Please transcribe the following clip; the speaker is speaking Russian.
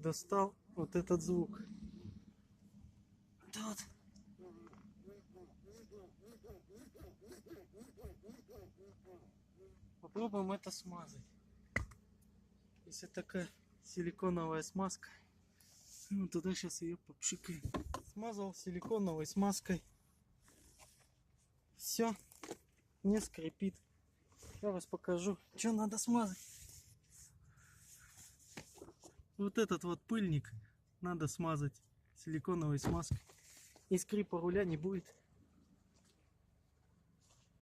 достал вот этот звук. Тут. Попробуем это смазать. Если такая силиконовая смазка, ну, туда сейчас ее попшикаем. Смазал силиконовой смазкой. Все, не скрипит. Я вас покажу, что надо смазать. Вот этот вот пыльник надо смазать силиконовой смазкой. И скрипа руля не будет.